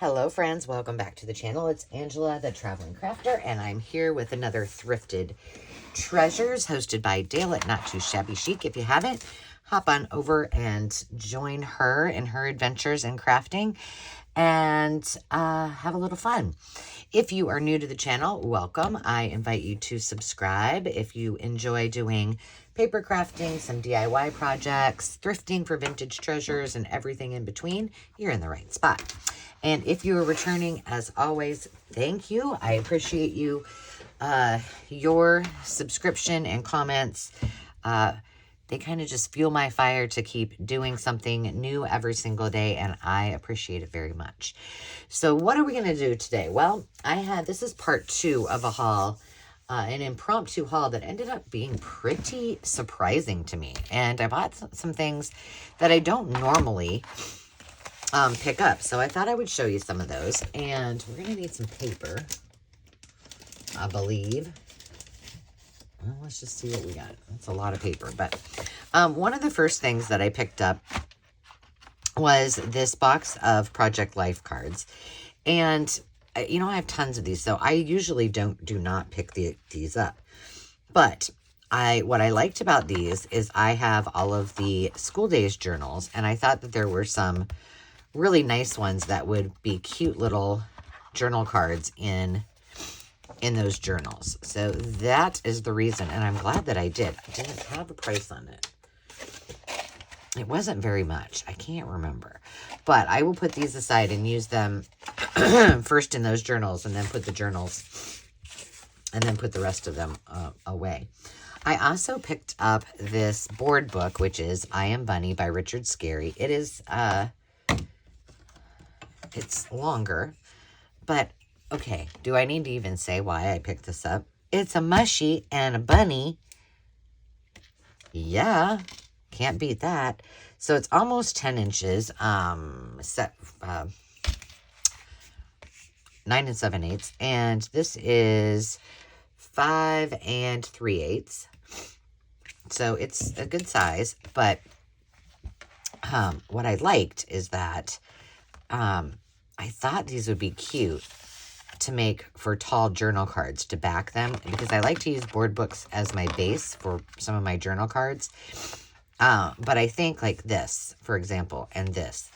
Hello friends, welcome back to the channel. It's Angela, the Traveling Crafter, and I'm here with another Thrifted Treasures hosted by Dale at Not Too Shabby Chic. If you haven't, hop on over and join her in her adventures in crafting and have a little fun. If you are new to the channel, welcome. I invite you to subscribe. If you enjoy doing paper crafting, some DIY projects, thrifting for vintage treasures, and everything in between, you're in the right spot. And if you are returning, as always, thank you. I appreciate you, your subscription and comments. They kind of just fuel my fire to keep doing something new every single day, and I appreciate it very much. So what are we going to do today? Well, this is part 2 of a haul, an impromptu haul that ended up being pretty surprising to me. And I bought some things that I don't normally pick up. So I thought I would show you some of those. And we're going to need some paper, I believe. Well, let's just see what we got. That's a lot of paper. But one of the first things that I picked up was this box of Project Life cards. And, you know, I have tons of these. So I usually do not pick these up. But what I liked about these is I have all of the school days journals. And I thought that there were some really nice ones that would be cute little journal cards in those journals. So that is the reason, and I'm glad that I did. I didn't have a price on it. It wasn't very much. I can't remember. But I will put these aside and use them first in those journals, and then put the journals, and then put the rest of them away. I also picked up this board book, which is I Am Bunny by Richard Scarry. It is it's longer, but okay, do I need to even say why I picked this up? It's a mushy and a bunny. Yeah, can't beat that. So it's almost 10 inches, 9 7/8, and this is 5 3/8. So it's a good size, but what I liked is that I thought these would be cute to make for tall journal cards to back them, because I like to use board books as my base for some of my journal cards. But I think like this, for example, and this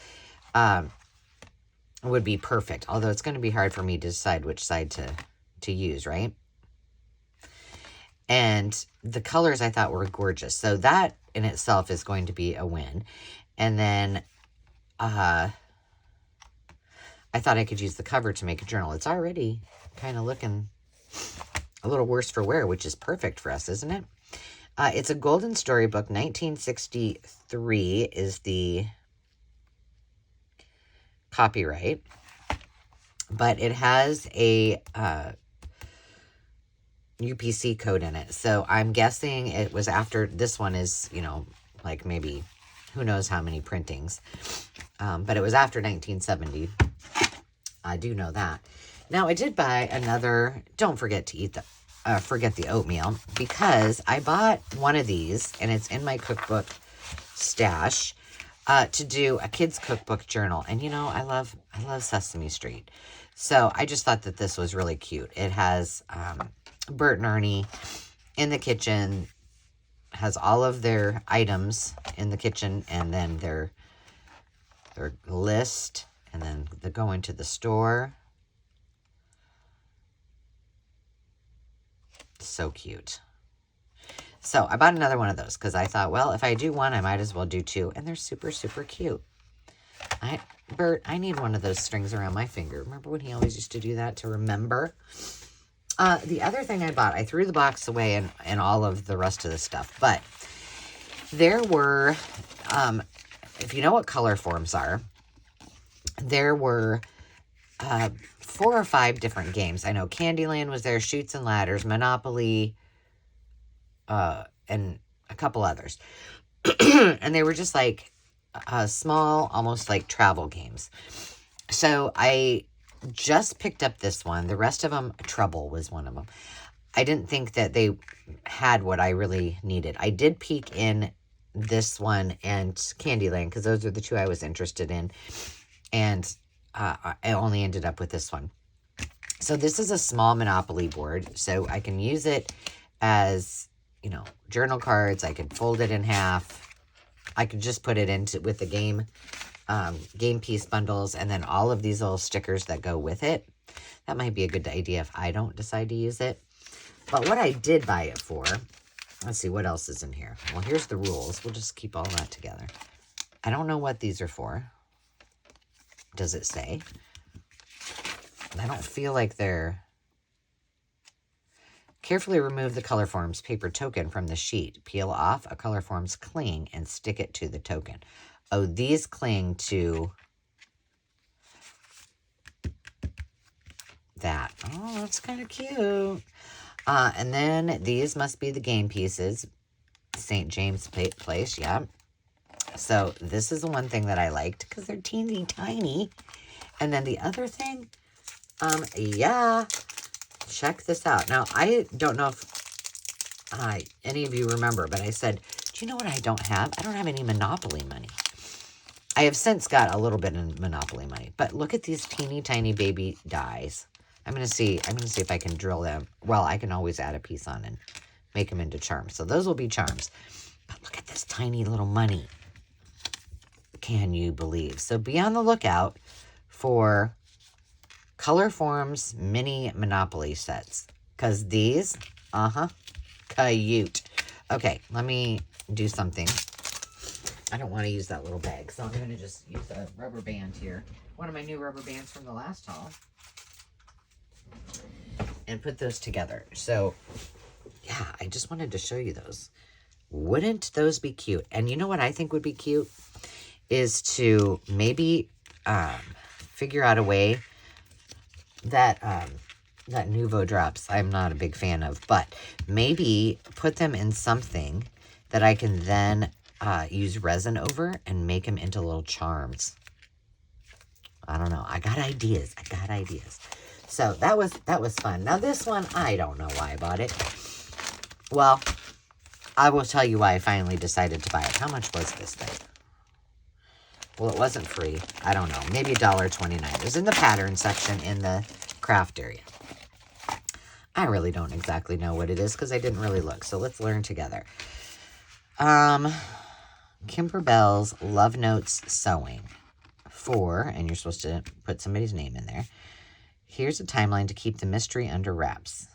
would be perfect. Although it's going to be hard for me to decide which side to use, right? And the colors I thought were gorgeous. So that in itself is going to be a win. And then I thought I could use the cover to make a journal. It's already kind of looking a little worse for wear, which is perfect for us, isn't it? It's a Golden Storybook. 1963 is the copyright. But it has a UPC code in it. So I'm guessing it was after, this one is, you know, like maybe who knows how many printings. But it was after 1970. I do know that. Now, I did buy another, don't forget to eat forget the oatmeal, because I bought one of these, and it's in my cookbook stash, to do a kid's cookbook journal. And, you know, I love Sesame Street. So I just thought that this was really cute. It has Bert and Ernie in the kitchen, has all of their items in the kitchen, and then their list, and then they go into the store. So cute. So I bought another one of those because I thought, well, if I do one, I might as well do two. And they're super, super cute. Bert, I need one of those strings around my finger. Remember when he always used to do that to remember? The other thing I bought, I threw the box away and all of the rest of the stuff. But there were, if you know what color forms are, there were 4 or 5 different games. I know Candyland was there, Chutes and Ladders, Monopoly, and a couple others. And they were just like small, almost like travel games. So I just picked up this one. The rest of them, Trouble was one of them. I didn't think that they had what I really needed. I did peek in this one and Candyland because those are the two I was interested in. And I only ended up with this one. So this is a small Monopoly board, so I can use it as, you know, journal cards. I could fold it in half. I could just put it into with the game piece bundles, and then all of these little stickers that go with it. That might be a good idea if I don't decide to use it. But what I did buy it for, let's see, what else is in here? Well, here's the rules. We'll just keep all that together. I don't know what these are for. Does it say? I don't feel like they're... Carefully remove the Colorforms paper token from the sheet. Peel off a Colorforms cling and stick it to the token. Oh, these cling to that. Oh, that's kind of cute. And then these must be the game pieces. St. James Place, yeah. So this is the one thing that I liked because they're teeny tiny. And then the other thing, yeah, check this out. Now, I don't know if any of you remember, but I said, do you know what I don't have? I don't have any Monopoly money. I have since got a little bit of Monopoly money, but look at these teeny tiny baby dies. I'm gonna see if I can drill them. Well, I can always add a piece on and make them into charms. So those will be charms. But look at this tiny little money. Can you believe? So be on the lookout for Colorforms mini Monopoly sets. Because these, cute. Okay, let me do something. I don't want to use that little bag, so I'm going to just use a rubber band here. One of my new rubber bands from the last haul. And put those together. So, yeah, I just wanted to show you those. Wouldn't those be cute? And you know what I think would be cute? Is to maybe figure out a way that that Nuvo drops I'm not a big fan of, but maybe put them in something that I can then use resin over and make them into little charms. I don't know. I got ideas. So that was fun. Now this one, I don't know why I bought it. Well, I will tell you why I finally decided to buy it. How much was this thing? Well, it wasn't free. I don't know. Maybe $1.29. It was in the pattern section in the craft area. I really don't exactly know what it is because I didn't really look. So let's learn together. Kimber Bell's Love Notes Sewing. And you're supposed to put somebody's name in there. Here's a timeline to keep the mystery under wraps.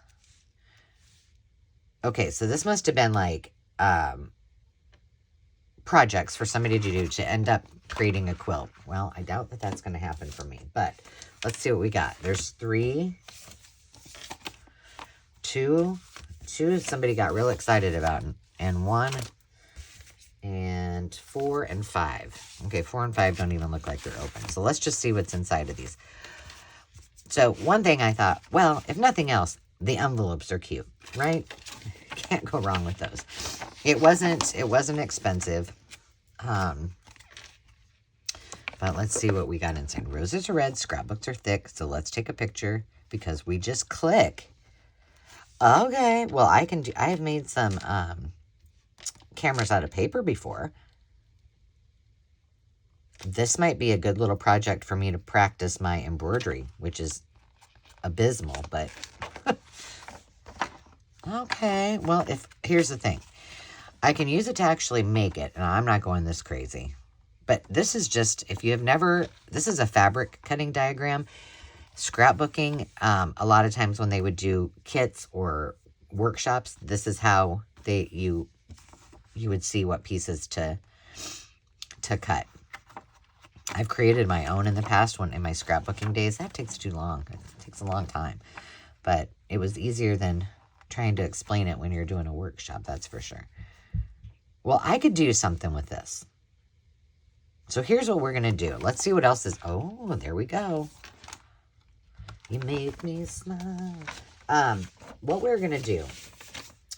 Okay, so this must have been like projects for somebody to do to end up creating a quilt. Well, I doubt that that's going to happen for me, but let's see what we got. There's 3, 2 somebody got real excited about, and 1, and 4, and 5. Okay, 4 and 5 don't even look like they're open. So let's just see what's inside of these. So one thing I thought, well, if nothing else, the envelopes are cute, right? Can't go wrong with those. It wasn't expensive. But let's see what we got inside. Roses are red, scrapbooks are thick. So let's take a picture because we just click. Okay, well, I have made some cameras out of paper before. This might be a good little project for me to practice my embroidery, which is abysmal, but okay. Well, here's the thing. I can use it to actually make it, and I'm not going this crazy. But this is just, if you have never, this is a fabric cutting diagram. Scrapbooking, a lot of times when they would do kits or workshops, this is how you would see what pieces to cut. I've created my own in the past in my scrapbooking days. That takes too long. It takes a long time. But it was easier than trying to explain it when you're doing a workshop, that's for sure. Well, I could do something with this. So here's what we're going to do. Let's see what else is. Oh, there we go. You make me smile. What we're going to do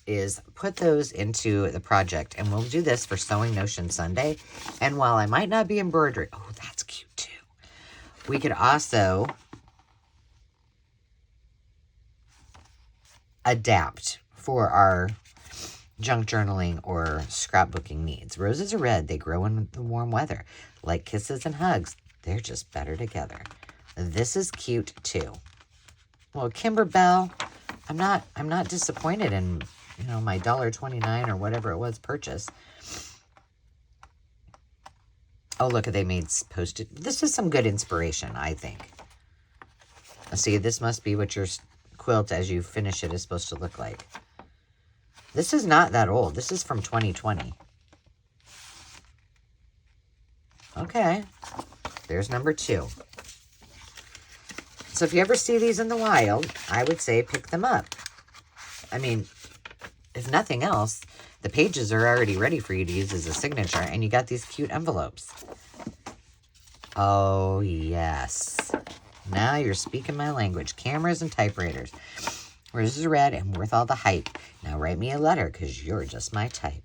is put those into the project, and we'll do this for Sewing Notion Sunday. And while I might not be embroidery, oh, that's cute too. We could also adapt for our junk journaling or scrapbooking needs. Roses are red. They grow in the warm weather. Like kisses and hugs, they're just better together. This is cute too. Well, Kimberbell, I'm not disappointed in, you know, my $1.29 or whatever it was purchase. Oh, look, they made posted. This is some good inspiration, I think. See, this must be what your quilt as you finish it is supposed to look like. This is not that old. This is from 2020. Okay. There's number 2. So if you ever see these in the wild, I would say pick them up. I mean, if nothing else, the pages are already ready for you to use as a signature, and you got these cute envelopes. Oh, yes. Now you're speaking my language. Cameras and typewriters. Roses are red and worth all the hype. Now write me a letter, because you're just my type.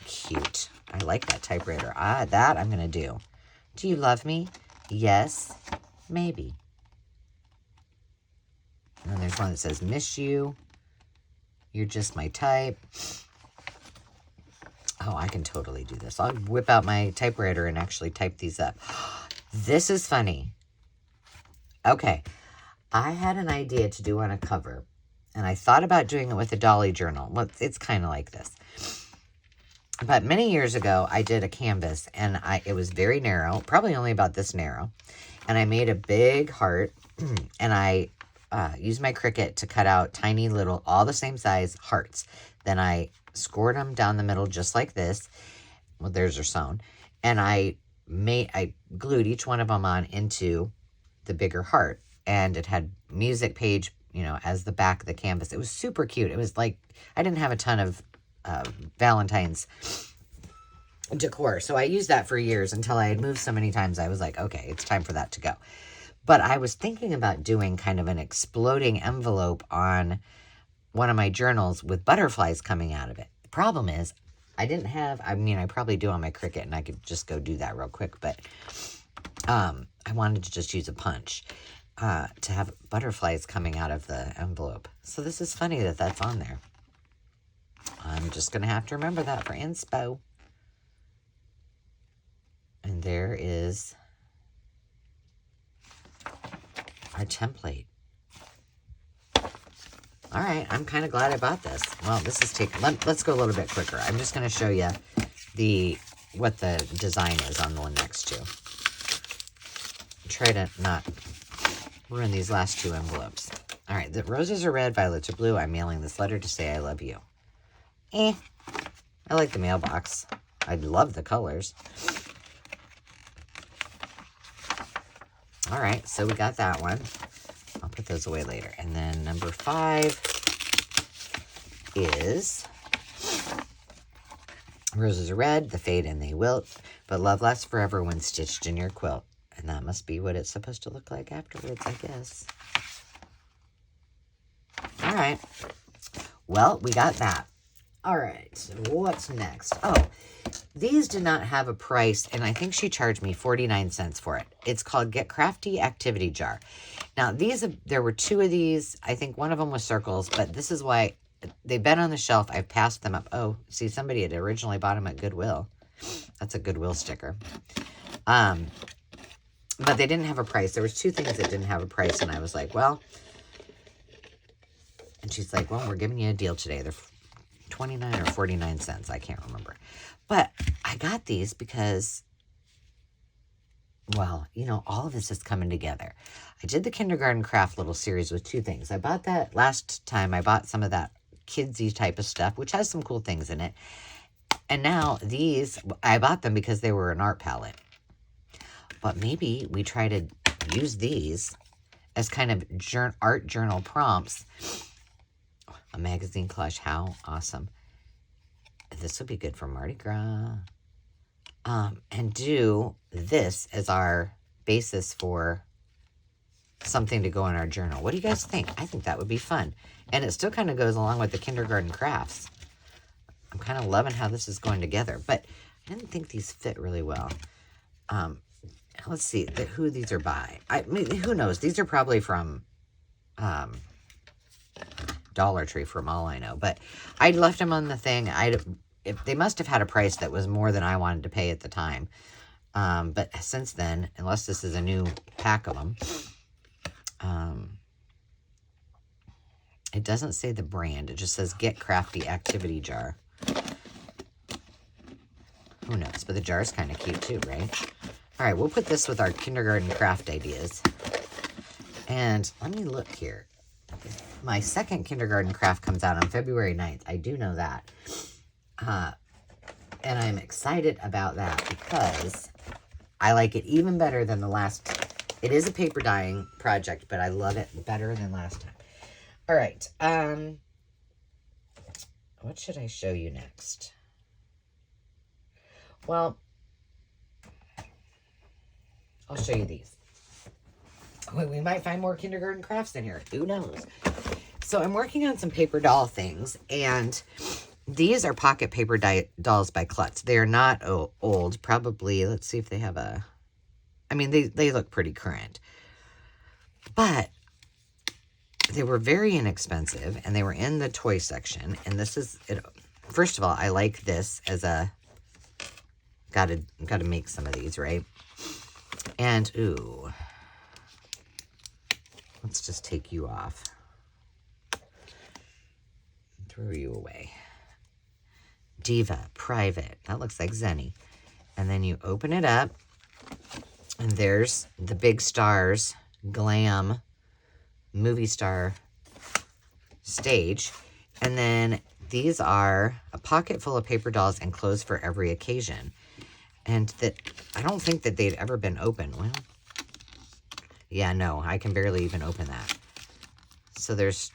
Cute. I like that typewriter. That I'm going to do. Do you love me? Yes. Maybe. And then there's one that says, miss you. You're just my type. Oh, I can totally do this. I'll whip out my typewriter and actually type these up. This is funny. Okay. I had an idea to do on a cover, and I thought about doing it with a dolly journal. Well, it's kind of like this. But many years ago, I did a canvas, and it was very narrow, probably only about this narrow. And I made a big heart, and I used my Cricut to cut out tiny little, all the same size hearts. Then I scored them down the middle just like this. Well, theirs are sewn. And I glued each one of them on into the bigger heart. And it had music page, you know, as the back of the canvas. It was super cute. It was like, I didn't have a ton of Valentine's decor. So I used that for years until I had moved so many times. I was like, okay, it's time for that to go. But I was thinking about doing kind of an exploding envelope on one of my journals with butterflies coming out of it. The problem is, I didn't have, I mean, I probably do on my Cricut, and I could just go do that real quick, but I wanted to just use a punch to have butterflies coming out of the envelope. So this is funny that that's on there. I'm just going to have to remember that for inspo. And there is our template. All right, I'm kind of glad I bought this. Well, this is taking, let's go a little bit quicker. I'm just going to show you what the design is on the one next to. Try to not ruin these last 2 envelopes. All right, the roses are red, violets are blue. I'm mailing this letter to say I love you. I like the mailbox. I love the colors. All right, so we got that one. I'll put those away later. And then number 5 is roses are red, the fade and they wilt, but love lasts forever when stitched in your quilt. And that must be what it's supposed to look like afterwards, I guess. All right. Well, we got that. All right, so what's next? Oh, these did not have a price, and I think she charged me 49 cents for it. It's called Get Crafty Activity Jar. Now, there were 2 of these. I think one of them was circles, but this is why they've been on the shelf. I've passed them up. Oh, see, somebody had originally bought them at Goodwill. That's a Goodwill sticker. But they didn't have a price. There was 2 things that didn't have a price, and I was like, well, and she's like, well, we're giving you a deal today. They're 29 or 49 cents. I can't remember. But I got these because, well, you know, all of this is coming together. I did the kindergarten craft little series with 2 things. I bought that last time. I bought some of that kidsy type of stuff, which has some cool things in it. And now these, I bought them because they were an art palette. But maybe we try to use these as kind of art journal prompts. A magazine collage, how awesome. This would be good for Mardi Gras. And do this as our basis for something to go in our journal. What do you guys think? I think that would be fun. And it still kind of goes along with the kindergarten crafts. I'm kind of loving how this is going together. But I didn't think these fit really well. Let's see who these are by. I mean, who knows? These are probably from Dollar Tree, from all I know. But I left them on the thing. They must have had a price that was more than I wanted to pay at the time. But since then, unless this is a new pack of them, it doesn't say the brand. It just says Get Crafty Activity Jar. Who knows? But the jar is kind of cute too, right? All right, we'll put this with our kindergarten craft ideas. And let me look here. My second kindergarten craft comes out on February 9th. I do know that. And I'm excited about that because I like it even better than the last. It is a paper dyeing project, but I love it better than last time. All right. What should I show you next? Well, I'll show you these. We might find more kindergarten crafts in here. Who knows? So I'm working on some paper doll things, and these are pocket paper dolls by Klutz. They're not old. Probably, let's see if they have a... I mean, they look pretty current. But they were very inexpensive, and they were in the toy section. And this is... First of all, I like this as a... Gotta make some of these, right? And, ooh... Let's just take you off. Throw you away. Diva, Private. That looks like Zenny. And then you open it up. And there's the big stars, glam, movie star stage. And then these are a pocket full of paper dolls and clothes for every occasion. And that I don't think that they'd ever been open. Well, yeah, no, I can barely even open that. So there's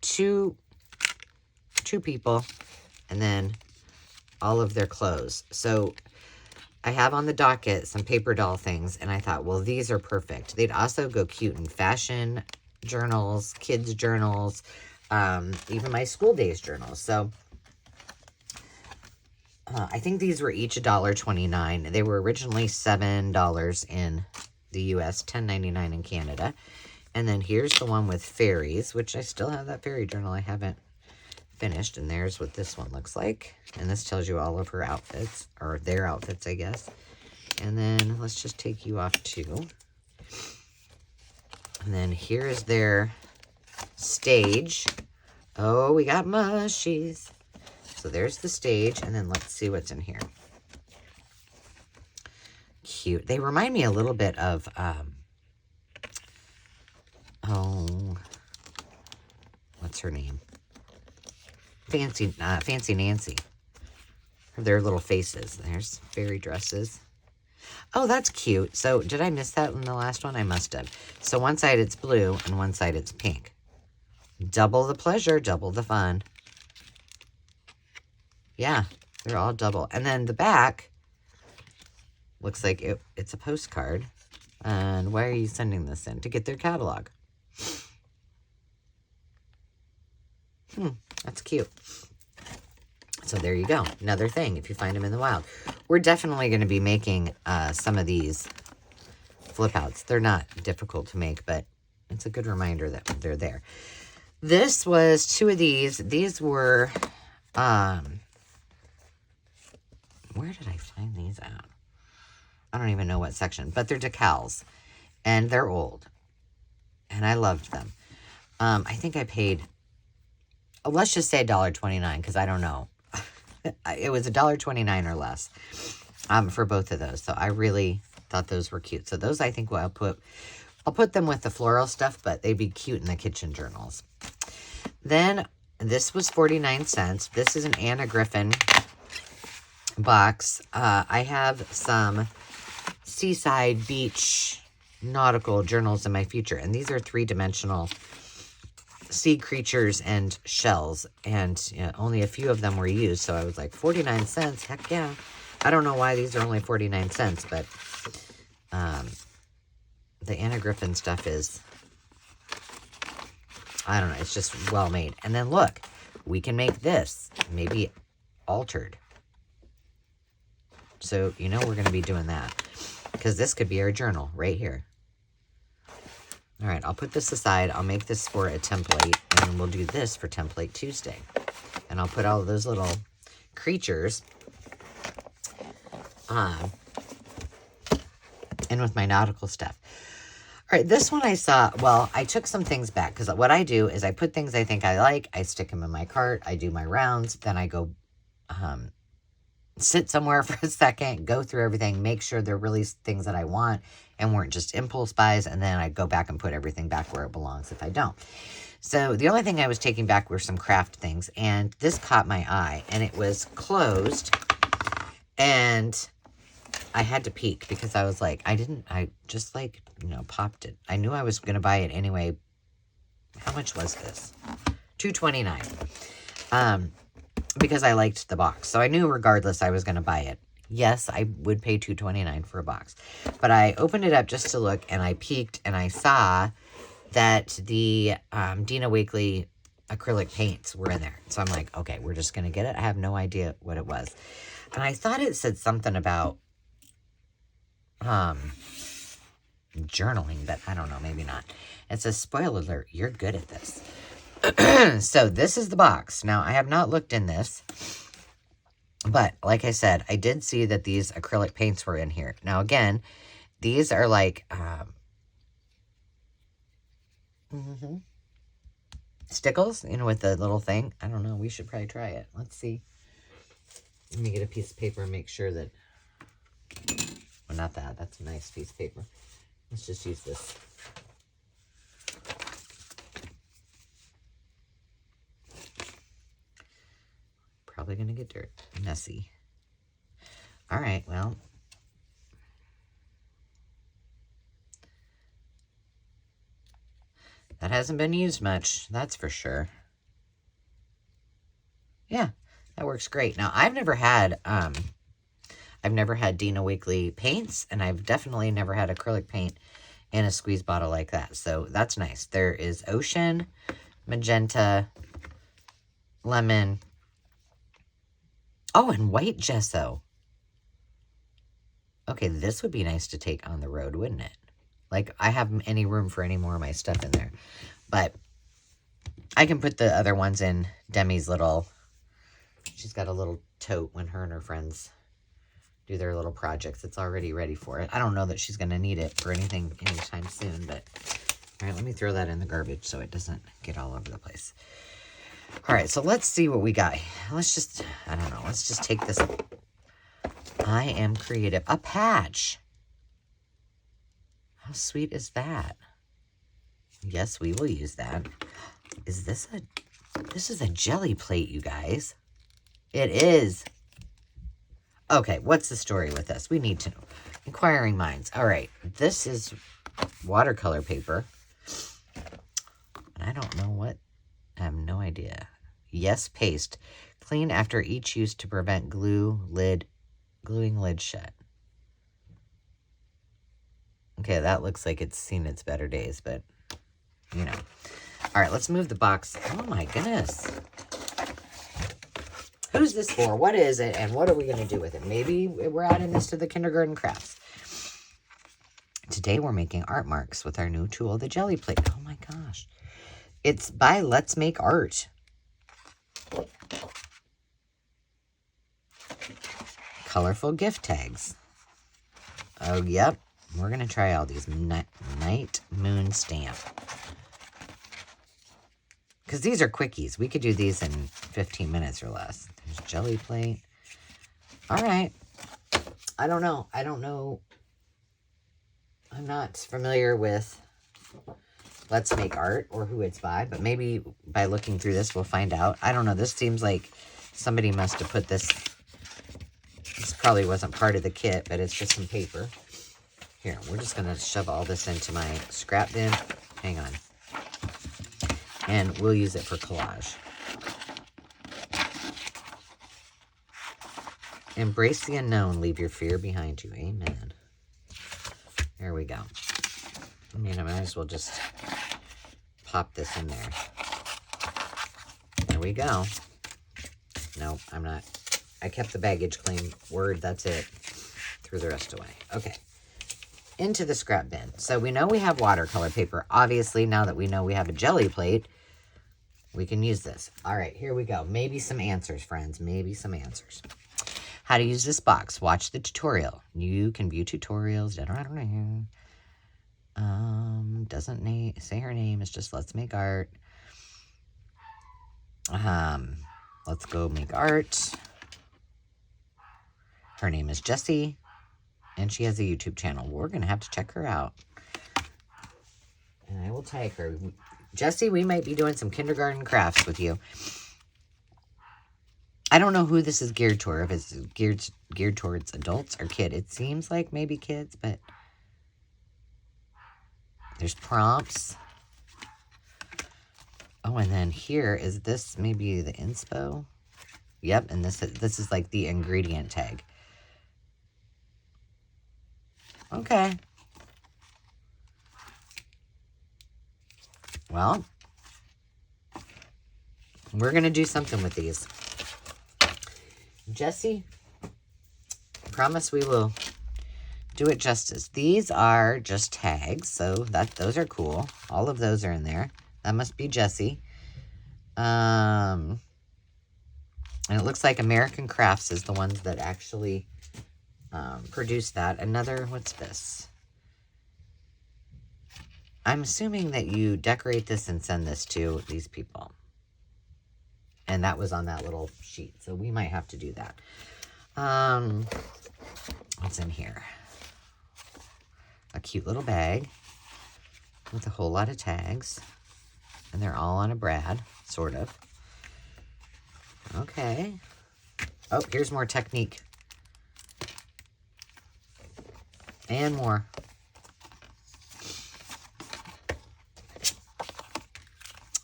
two people and then all of their clothes. So I have on the docket some paper doll things, and I thought, well, these are perfect. They'd also go cute in fashion journals, kids journals, even my school days journals. So I think these were each $1.29. They were originally $7 in the U.S., $10.99 in Canada. And then here's the one with fairies, which I still have that fairy journal I haven't finished. And there's what this one looks like. And this tells you all of her outfits, or their outfits, I guess. And then let's just take you off too. And then here's their stage. Oh, we got mushies. So there's the stage. And then let's see what's in here. Cute. They remind me a little bit of, what's her name? Fancy Nancy. Their little faces. There's fairy dresses. Oh, that's cute. So, did I miss that in the last one? I must have. So, one side it's blue and one side it's pink. Double the pleasure, double the fun. Yeah, they're all double. And then the back looks like it's a postcard. And why are you sending this in? To get their catalog. That's cute. So there you go. Another thing, if you find them in the wild. We're definitely going to be making some of these flip outs. They're not difficult to make, but it's a good reminder that they're there. This was two of these. These were, where did I find these at? I don't even know what section, but they're decals, and they're old, and I loved them. I think I paid, let's just say $1.29, because I don't know. It was $1.29 or less for both of those, so I really thought those were cute. So those I think I'll put them with the floral stuff, but they'd be cute in the kitchen journals. Then this was 49 cents. This is an Anna Griffin box. I have some seaside beach nautical journals in my future, and these are 3-dimensional sea creatures and shells, and you know, only a few of them were used, so I was like, 49 cents, heck yeah. I don't know why these are only 49 cents, but the Anna Griffin stuff is, I don't know, it's just well made. And then look, we can make this maybe altered. So, you know, we're going to be doing that, because this could be our journal right here. All right, I'll put this aside. I'll make this for a template, and then we'll do this for Template Tuesday. And I'll put all of those little creatures and with my nautical stuff. All right, this one I saw, well, I took some things back because what I do is I put things I think I like, I stick them in my cart, I do my rounds, then I go sit somewhere for a second, go through everything, make sure they're really things that I want and weren't just impulse buys, and then I go back and put everything back where it belongs if I don't. So the only thing I was taking back were some craft things, and this caught my eye, and it was closed, and I had to peek because I was like, I just like, you know, popped it. I knew I was going to buy it anyway. How much was this? $2.29. Because I liked the box. So I knew regardless I was going to buy it. Yes, I would pay $2.29 for a box. But I opened it up just to look, and I peeked, and I saw that the Dina Wakley acrylic paints were in there. So I'm like, okay, we're just going to get it. I have no idea what it was. And I thought it said something about journaling, but I don't know, maybe not. It says, spoiler alert, you're good at this. So this is the box. Now, I have not looked in this, but like I said, I did see that these acrylic paints were in here. Now, again, these are like stickles, you know, with the little thing. I don't know. We should probably try it. Let's see. Let me get a piece of paper and make sure that... Well, not that. That's a nice piece of paper. Let's just use this. Probably going to get dirt. Messy. All right, well. That hasn't been used much, that's for sure. Yeah, that works great. Now, I've never had Dina Wakley paints, and I've definitely never had acrylic paint in a squeeze bottle like that. So that's nice. There is ocean, magenta, lemon. Oh, and white gesso. Okay, this would be nice to take on the road, wouldn't it? Like, I have any room for any more of my stuff in there. But I can put the other ones in Demi's little... She's got a little tote when her and her friends do their little projects. It's already ready for it. I don't know that she's going to need it for anything anytime soon, but... All right, let me throw that in the garbage so it doesn't get all over the place. All right, so let's see what we got. Let's just... I don't know. Let's just take this... I am creative. A patch. How sweet is that? Yes, we will use that. Is this a... This is a jelly plate, you guys. It is. Okay, what's the story with this? We need to know. Inquiring minds. All right, this is watercolor paper. And I don't know what... I have no idea. Yes, paste. Clean after each use to prevent gluing lid shut. Okay, that looks like it's seen its better days, but, you know. All right, let's move the box. Oh, my goodness. Who's this for? What is it? And what are we going to do with it? Maybe we're adding this to the kindergarten crafts. Today, we're making art marks with our new tool, the jelly plate. Oh, my gosh. It's by Let's Make Art. Colorful gift tags. Oh, yep. We're going to try all these. Night Moon Stamp. Because these are quickies. We could do these in 15 minutes or less. There's jelly plate. All right. I don't know. I'm not familiar with Let's Make Art or who it's by, but maybe by looking through this, we'll find out. I don't know. This seems like somebody must have put this. This probably wasn't part of the kit, but it's just some paper. Here, we're just going to shove all this into my scrap bin. Hang on. And we'll use it for collage. Embrace the unknown. Leave your fear behind you. Amen. There we go. I mean, I might as well just pop this in there. There we go. Nope, I'm not. I kept the baggage clean. Word, that's it. Threw the rest away. Okay. Into the scrap bin. So we know we have watercolor paper. Obviously, now that we know we have a jelly plate, we can use this. All right, here we go. Maybe some answers, friends. Maybe some answers. How to use this box. Watch the tutorial. You can view tutorials. Doesn't say her name. It's just let's make art. Let's go make art. Her name is Jessie, and she has a YouTube channel. We're going to have to check her out. And I will tag her. Jessie, we might be doing some kindergarten crafts with you. I don't know who this is geared toward, if it's geared towards adults or kid. It seems like maybe kids, but there's prompts. Oh, and then here is this maybe the inspo. Yep, and this is like the ingredient tag. Okay. Well, we're going to do something with these. Jessie, promise we will do it justice. These are just tags, so those are cool. All of those are in there. That must be Jessie. And it looks like American Crafts is the ones that actually produced that. Another, what's this? I'm assuming that you decorate this and send this to these people. And that was on that little sheet. So we might have to do that. What's in here? A cute little bag with a whole lot of tags. And they're all on a brad, sort of. Okay. Oh, here's more technique. And more.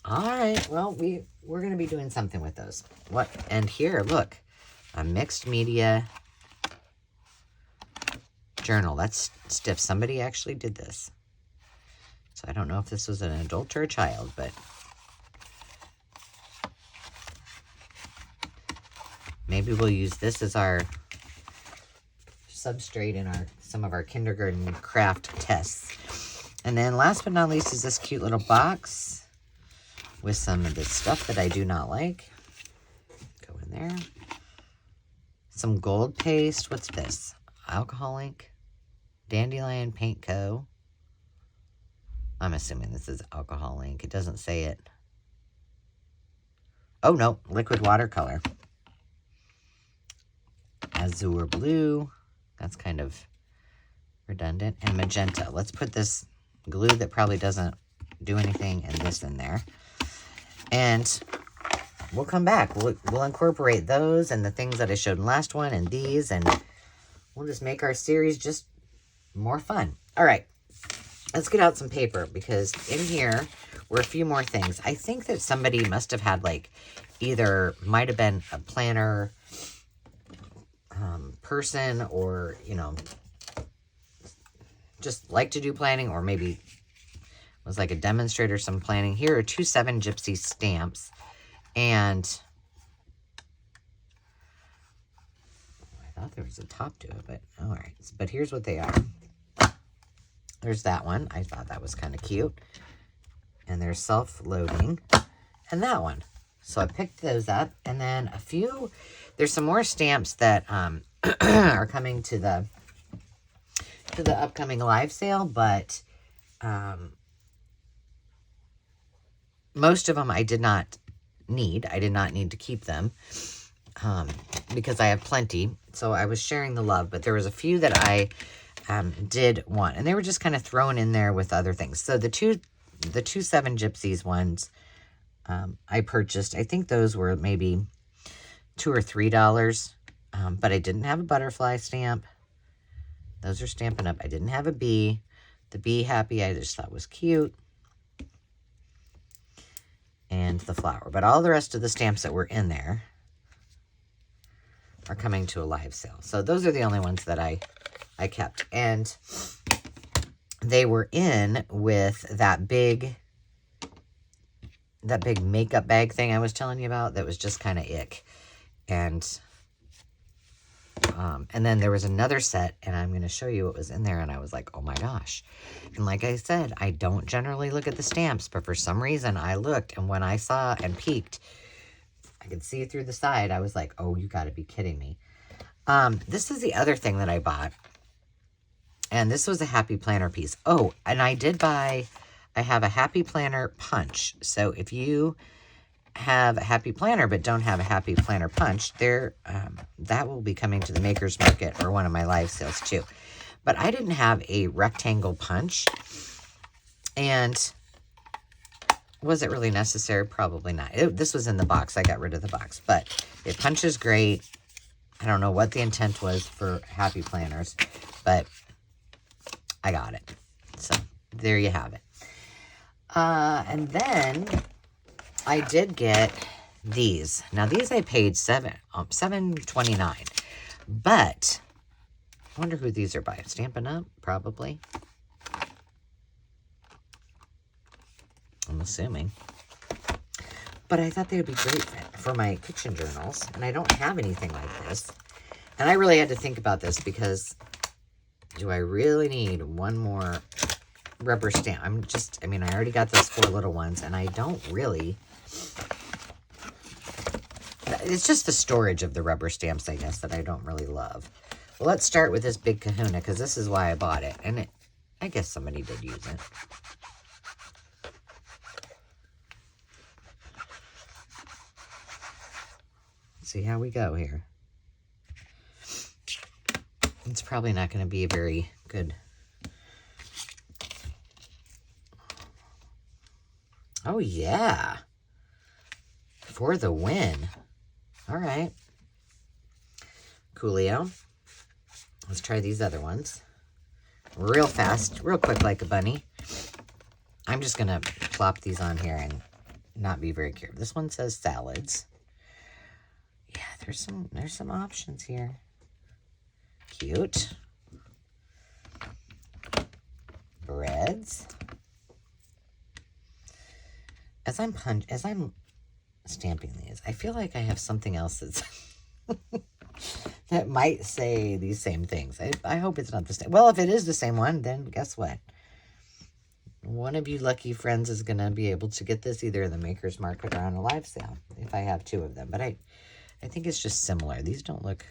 All right, well, we're going to be doing something with those. What? And here, look, a mixed media journal. That's stiff. Somebody actually did this. So I don't know if this was an adult or a child, but maybe we'll use this as our substrate in some of our kindergarten craft tests. And then last but not least is this cute little box with some of the stuff that I do not like. Go in there. Some gold paste. What's this? Alcohol ink. Dandelion Paint Co. I'm assuming this is alcohol ink. It doesn't say it. Oh, no. Liquid watercolor. Azure blue. That's kind of redundant. And magenta. Let's put this glue that probably doesn't do anything and this in there. And we'll come back. We'll incorporate those and the things that I showed in the last one and these. And we'll just make our series just more fun. All right. Let's get out some paper because in here were a few more things. I think that somebody must have had like either might have been a planner person or, you know, just like to do planning or maybe was like a demonstrator, some planning. Here are 2 7 Gypsy stamps. And I thought there was a top to it, but all right. But here's what they are. There's that one. I thought that was kind of cute. And they're self-loading. And that one. So I picked those up. And then a few, there's some more stamps that are coming to the upcoming live sale, but most of them I did not need. I did not need to keep them because I have plenty. So I was sharing the love, but there was a few that I did want, and they were just kind of thrown in there with other things. So the two 7 Gypsies ones I purchased. I think those were maybe $2 or $3, but I didn't have a butterfly stamp. Those are Stampin' Up. I didn't have a bee. The bee happy I just thought was cute. And the flower. But all the rest of the stamps that were in there are coming to a live sale. So those are the only ones that I kept. And they were in with that big makeup bag thing I was telling you about that was just kind of ick. And then there was another set, and I'm going to show you what was in there, and I was like, oh my gosh. And like I said, I don't generally look at the stamps, but for some reason I looked, and when I saw and peeked, I could see it through the side. I was like, oh, you got to be kidding me. This is the other thing that I bought. And this was a Happy Planner piece. Oh, and I have a Happy Planner punch. So if you have a Happy Planner but don't have a Happy Planner punch, that will be coming to the Maker's Market or one of my live sales too. But I didn't have a rectangle punch. And was it really necessary? Probably not. This was in the box. I got rid of the box. But it punches great. I don't know what the intent was for Happy Planners, but I got it. So there you have it. And then I did get these. Now these I paid $7.29, but I wonder who these are by. Stampin' Up, probably. I'm assuming. But I thought they would be great for my kitchen journals, and I don't have anything like this. And I really had to think about this because do I really need one more rubber stamp? I mean, I already got those 4 little ones, and I don't really. It's just the storage of the rubber stamps, I guess, that I don't really love. Well, let's start with this big kahuna, because this is why I bought it. And I guess somebody did use it. See how we go here. It's probably not going to be a very good. Oh, yeah. For the win. All right. Coolio. Let's try these other ones. Real fast, real quick like a bunny. I'm just going to plop these on here and not be very careful. This one says salads. Yeah, there's some options here. Cute. Breads. As I'm stamping these, I feel like I have something else that's that might say these same things. I hope it's not the same. Well, if it is the same one, then guess what? One of you lucky friends is going to be able to get this either in the Maker's Market or on a live sale if I have 2 of them. But I think it's just similar. These don't look.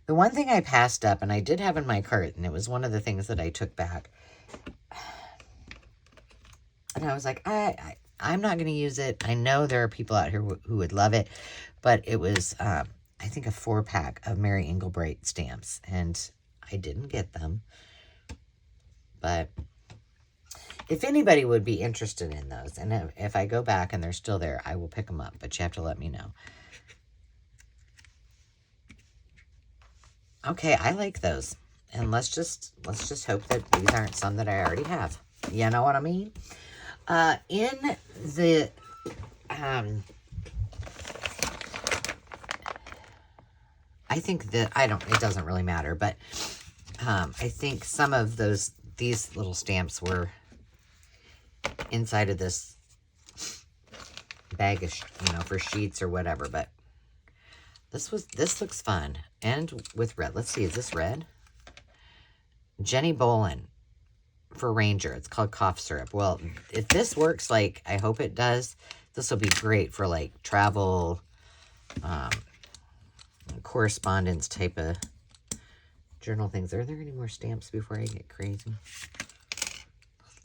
The one thing I passed up, and I did have in my cart, and it was one of the things that I took back. And I was like, I'm not going to use it. I know there are people out here who would love it. But it was, I think, a 4-pack of Mary Engelbreit stamps. And I didn't get them. But if anybody would be interested in those, and if I go back and they're still there, I will pick them up. But you have to let me know. Okay, I like those. And let's just hope that these aren't some that I already have. You know what I mean? In the I think that it doesn't really matter, but I think some of these little stamps were inside of this bag of, for sheets or whatever, but this looks fun. And with red. Let's see, is this red? Jenny Bolin for Ranger. It's called cough syrup. Well, if this works like I hope it does, this will be great for like travel, correspondence type of journal things. Are there any more stamps before I get crazy?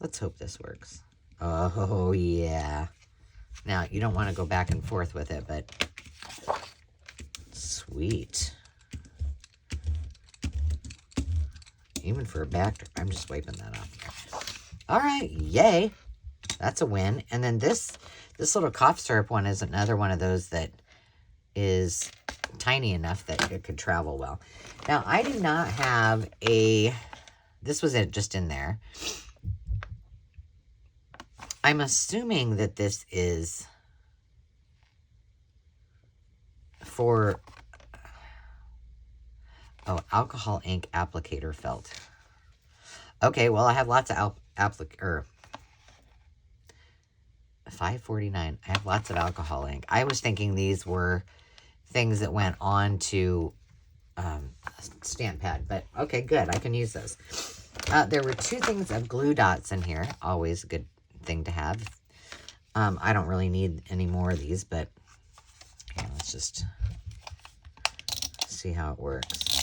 Let's hope this works. Oh, yeah. Now, you don't want to go back and forth with it, but sweet. Even for a back, I'm just wiping that off. All right, yay. That's a win. And then this little cough syrup one is another one of those that is tiny enough that it could travel well. Now, I did not have this was it just in there. I'm assuming that this is for alcohol ink applicator felt. Okay, well, I have lots of $5.49. I have lots of alcohol ink. I was thinking these were things that went on to a stamp pad, but okay, good. I can use those. There were 2 things of glue dots in here. Always a good thing to have. I don't really need any more of these, but okay, let's just see how it works.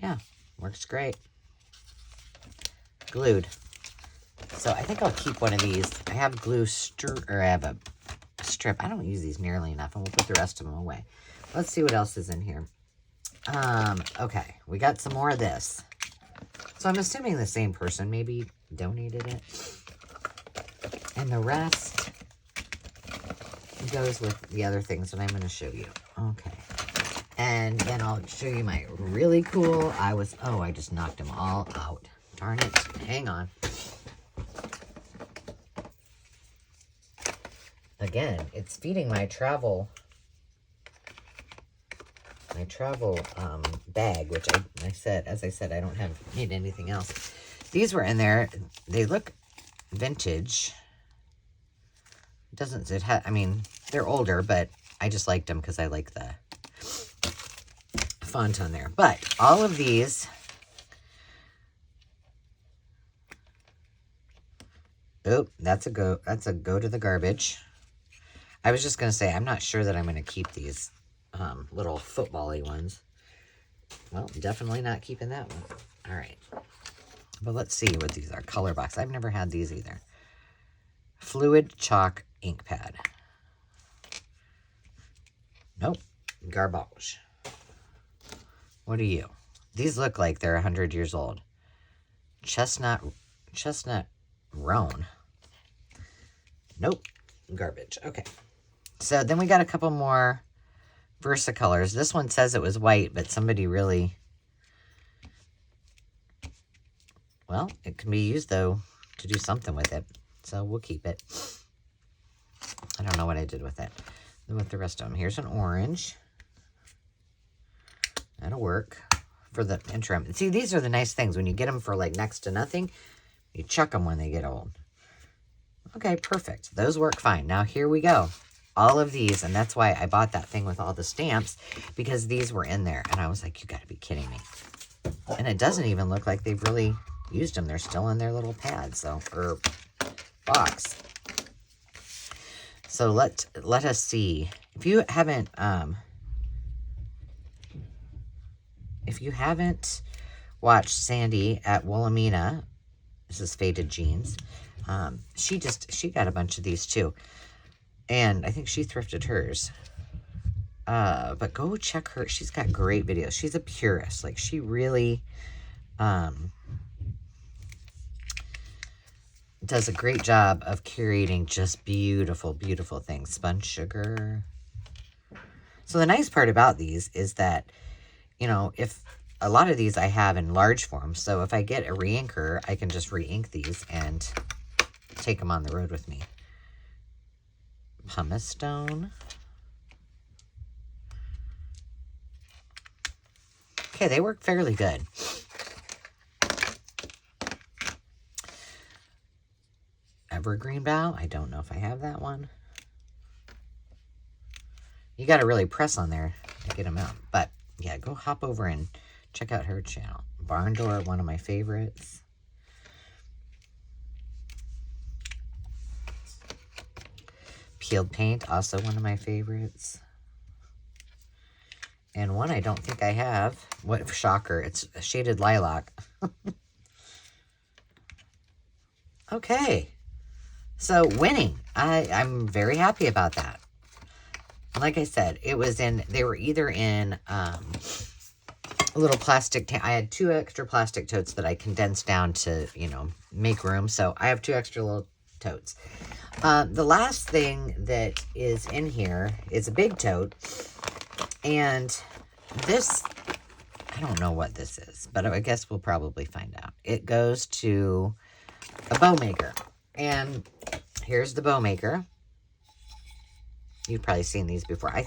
Yeah, works great. Glued. So I think I'll keep one of these. I have glue or I have a strip. I don't use these nearly enough, and we'll put the rest of them away. Let's see what else is in here. Okay, we got some more of this. So I'm assuming the same person maybe donated it. And the rest goes with the other things that I'm going to show you. Okay. And then I'll show you my really cool, I just knocked them all out. Darn it. Hang on. Again, it's feeding my travel bag, which as I said, I don't need anything else. These were in there. They look vintage. I mean, they're older, but I just liked them because I like the font on there. But all of these, that's a go to the garbage. I was just going to say, I'm not sure that I'm going to keep these little football-y ones. Well, definitely not keeping that one. All right. But let's see what these are. Color box. I've never had these either. Fluid chalk ink pad. Nope. Garbage. What are you? These look like they're 100 years old. Chestnut roan. Nope. Garbage. Okay. So then we got a couple more Versacolors. This one says it was white, but somebody really... Well, it can be used, though, to do something with it. So we'll keep it. I don't know what I did with it. Then with the rest of them. Here's an orange. That'll work for the interim. See, these are the nice things. When you get them for, like, next to nothing, you chuck them when they get old. Okay, perfect. Those work fine. Now, here we go. All of these, and that's why I bought that thing with all the stamps, because these were in there. And I was like, you got to be kidding me. And it doesn't even look like they've really used them. They're still in their little pad, or box. So let us see. If you haven't watched Sandy at Wilhelmina, this is Faded Jeans. She got a bunch of these too. And I think she thrifted hers. But go check her. She's got great videos. She's a purist. Like, she really does a great job of curating just beautiful, beautiful things. Spun sugar. So the nice part about these is that, you know, if a lot of these I have in large form. So if I get a re-inker, I can just re-ink these and take them on the road with me. Pumice stone. Okay, they work fairly good. Evergreen bough. I don't know if I have that one. You got to really press on there to get them out. But yeah, go hop over and check out her channel. Barn door, one of my favorites. Peeled paint, also one of my favorites. And one I don't think I have. What shocker, it's a shaded lilac. Okay. So winning. I'm very happy about that. Like I said, they were either in a little plastic, I had 2 extra plastic totes that I condensed down to, you know, make room. So I have 2 extra little totes. The last thing that is in here is a big tote. And this, I don't know what this is, but I guess we'll probably find out. It goes to a bow maker. And here's the bow maker. You've probably seen these before. I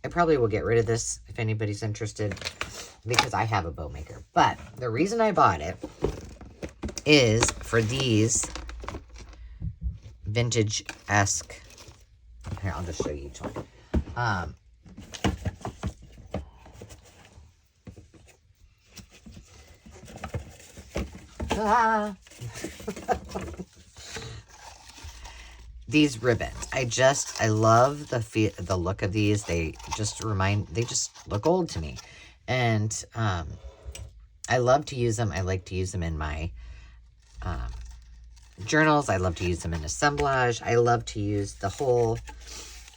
probably will get rid of this if anybody's interested, because I have a bow maker. But the reason I bought it is for these vintage-esque. Here, I'll just show you each one. these ribbons. I love the look of these. They just look old to me. And I love to use them. I like to use them in my journals. I love to use them in assemblage. I love to use the whole,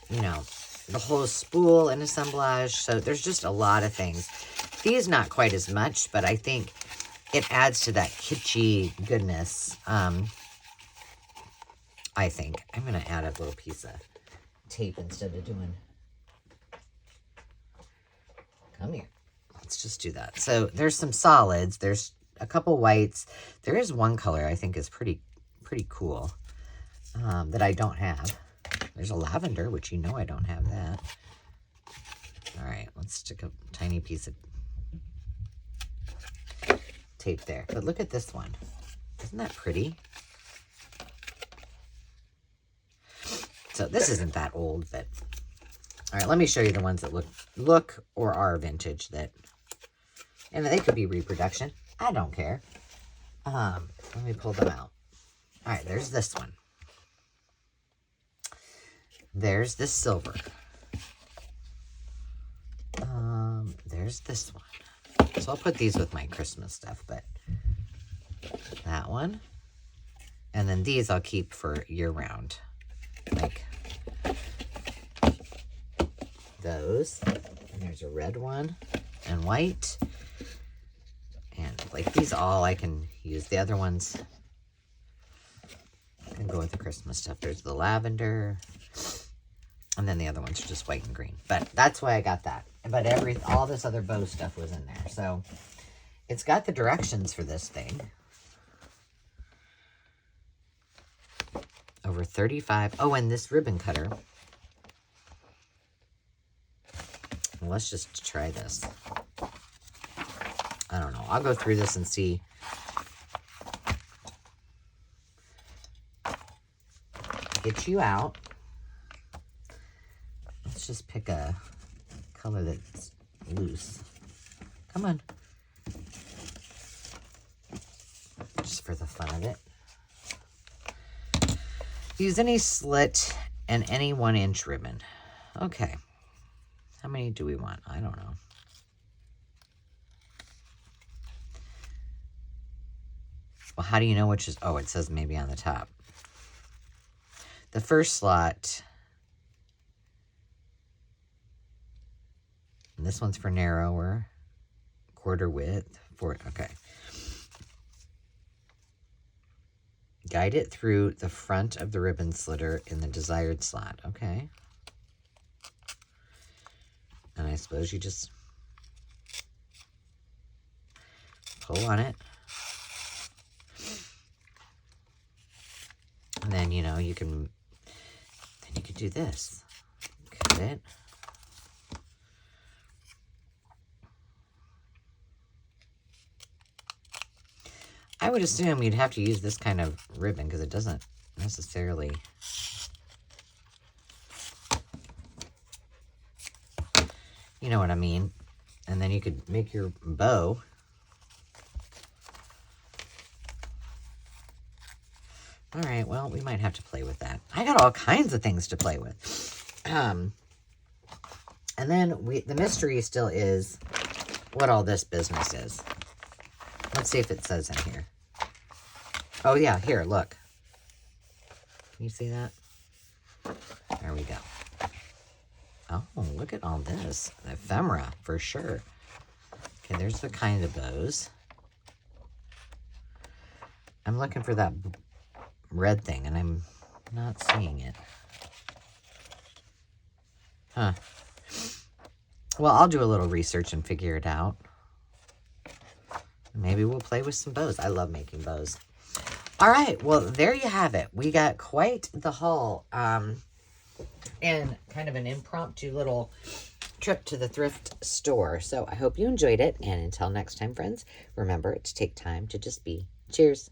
the whole spool in assemblage. So there's just a lot of things. These not quite as much, but I think it adds to that kitschy goodness. I think I'm going to add a little piece of tape instead of doing. Come here. Let's just do that. So there's some solids. There's a couple whites. There is one color I think is pretty cool that I don't have. There's a lavender, which I don't have that. All right, let's stick a tiny piece of tape there. But look at this one. Isn't that pretty? So this isn't that old, but all right, let me show you the ones that look or are vintage and they could be reproduction. I don't care. Let me pull them out. All right, there's this one. There's this silver. There's this one. So I'll put these with my Christmas stuff, but that one. And then these I'll keep for year round. Like those. And there's a red one and white. And like these all I can use. The other ones can go with the Christmas stuff. There's the lavender. And then the other ones are just white and green. But that's why I got that. But all this other bow stuff was in there. So it's got the directions for this thing. Over 35. Oh, and this ribbon cutter. Well, let's just try this. I don't know. I'll go through this and see. Get you out. Let's just pick a color that's loose. Come on. Just for the fun of it. Use any slit and any 1-inch ribbon. Okay. How many do we want? I don't know. Well, how do you know which is... Oh, it says maybe on the top. The first slot... And this one's for narrower. Quarter width. Okay. Guide it through the front of the ribbon slitter in the desired slot. Okay. And I suppose you just pull on it. And then, you can do this. Cut it. I would assume you'd have to use this kind of ribbon because it doesn't necessarily... You know what I mean? And then you could make your bow. All right, well, we might have to play with that. I got all kinds of things to play with. And then the mystery still is what all this business is. Let's see if it says in here. Oh, yeah, here, look. Can you see that? There we go. Oh, look at all this. Ephemera, for sure. Okay, there's the kind of bows. I'm looking for that red thing, and I'm not seeing it. Huh. Well, I'll do a little research and figure it out. Maybe we'll play with some bows. I love making bows. All right, well, there you have it. We got quite the haul. And kind of an impromptu little trip to the thrift store. So I hope you enjoyed it. And until next time, friends, remember to take time to just be. Cheers.